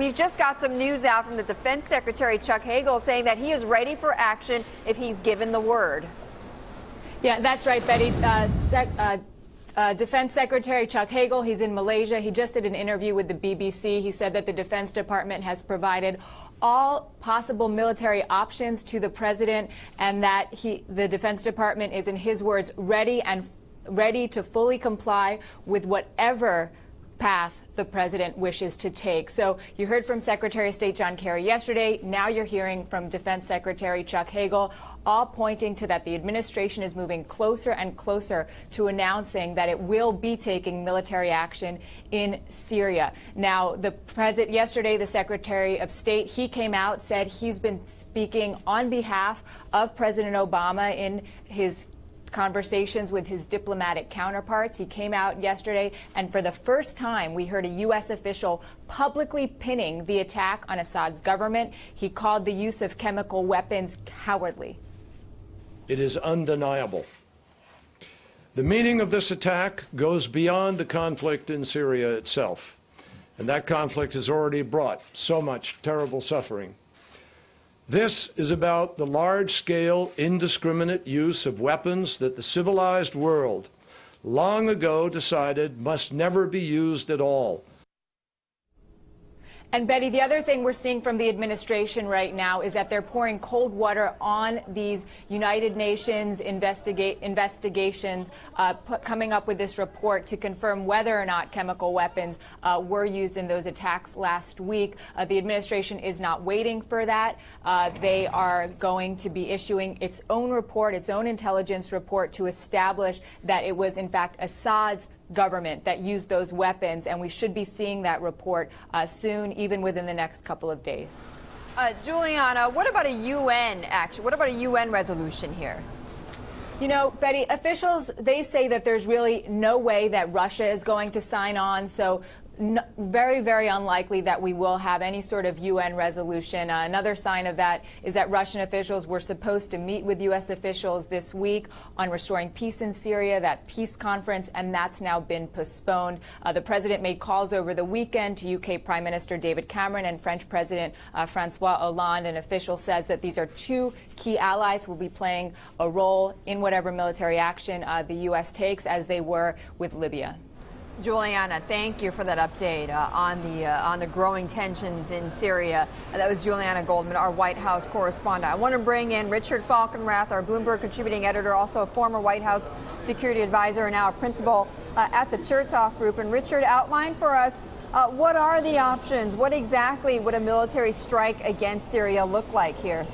we've just got some news out from the Defense Secretary, Chuck Hagel, saying that he is ready for action if he's given the word. Yeah, that's right, Betty. Defense Secretary Chuck Hagel, he's in Malaysia. He just did an interview with the BBC. He said that the Defense Department has provided all possible military options to the president, and that the Defense Department is, in his words, ready to fully comply with whatever path the president wishes to take. So you heard from Secretary of State John Kerry yesterday. Now you're hearing from Defense Secretary Chuck Hagel, all pointing to that the administration is moving closer and closer to announcing that it will be taking military action in Syria. Now, yesterday, the Secretary of State, he came out, said he's been speaking on behalf of President Obama in his conversations with his diplomatic counterparts. He came out yesterday, and for the first time, we heard a U.S. official publicly pinning the attack on Assad's government. He called the use of chemical weapons cowardly. It is undeniable. The meaning of this attack goes beyond the conflict in Syria itself, and that conflict has already brought so much terrible suffering. This is about the large-scale, indiscriminate use of weapons that the civilized world long ago decided must never be used at all. And Betty, the other thing we're seeing from the administration right now is that they're pouring cold water on these United Nations investigations, coming up with this report to confirm whether or not chemical weapons were used in those attacks last week. The administration is not waiting for that. They are going to be issuing its own report, its own intelligence report, to establish that it was, in fact, Assad's government that used those weapons, and we should be seeing that report soon, even within the next couple of days. Juliana, what about a UN action? What about a UN resolution here? You know, Betty, officials, they say that there's really no way that Russia is going to sign on, so very, very unlikely that we will have any sort of UN resolution. Another sign of that is that Russian officials were supposed to meet with U.S. officials this week on restoring peace in Syria, that peace conference, and that's now been postponed. The president made calls over the weekend to UK Prime Minister David Cameron and French President Francois Hollande. An official says that these are two key allies who will be playing a role in whatever military action the U.S. takes, as they were with Libya. Juliana, thank you for that update on the growing tensions in Syria. That was Juliana Goldman, our White House correspondent. I want to bring in Richard Falkenrath, our Bloomberg contributing editor, also a former White House security advisor and now a principal at the Chertoff Group. And Richard, outline for us what are the options? What exactly would a military strike against Syria look like here?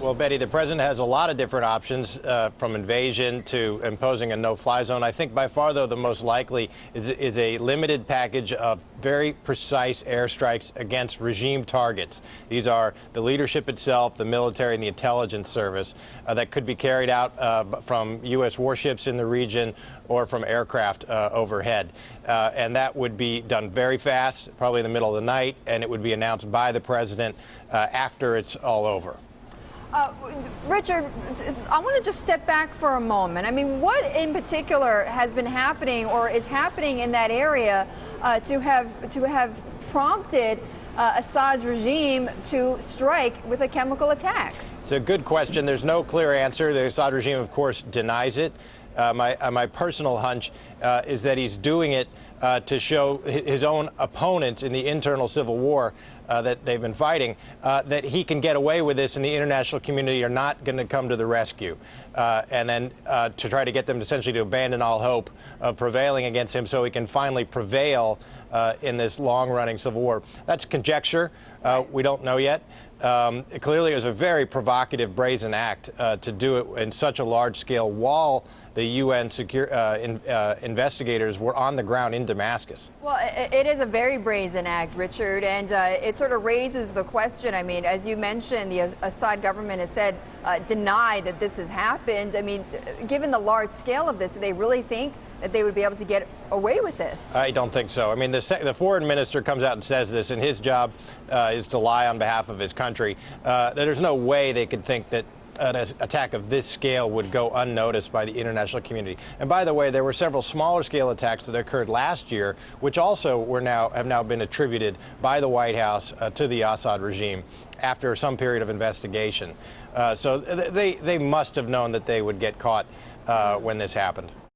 Well, Betty, the president has a lot of different options, from invasion to imposing a no-fly zone. I think by far, though, the most likely is a limited package of very precise airstrikes against regime targets. These are the leadership itself, the military, and the intelligence service that could be carried out from U.S. warships in the region or from aircraft overhead. And that would be done very fast, probably in the middle of the night, and it would be announced by the president after it's all over. Richard, I want to just step back for a moment. I mean, what in particular has been happening or is happening in that area to have prompted Assad's regime to strike with a chemical attack? It's a good question. There's no clear answer. The Assad regime, of course, denies it. My personal hunch is that he's doing it to show his own opponents in the internal civil war that they've been fighting, that he can get away with this and the international community are not going to come to the rescue, and then to try to get them essentially to abandon all hope of prevailing against him so he can finally prevail in this long-running civil war. That's conjecture. We don't know yet. Clearly, it was a very provocative, brazen act to do it in such a large scale while the UN investigators were on the ground in Damascus. Well, it is a very brazen act, Richard, and it sort of raises the question. I mean, as you mentioned, the Assad government has said, denied that this has happened. I mean, given the large scale of this, do they really think that they would be able to get away with this? I don't think so. I mean, the foreign minister comes out and says this, and his job is to lie on behalf of his country. There's no way they could think that an attack of this scale would go unnoticed by the international community. And by the way, there were several smaller scale attacks that occurred last year, which also have now been attributed by the White House to the Assad regime after some period of investigation. So they must have known that they would get caught when this happened.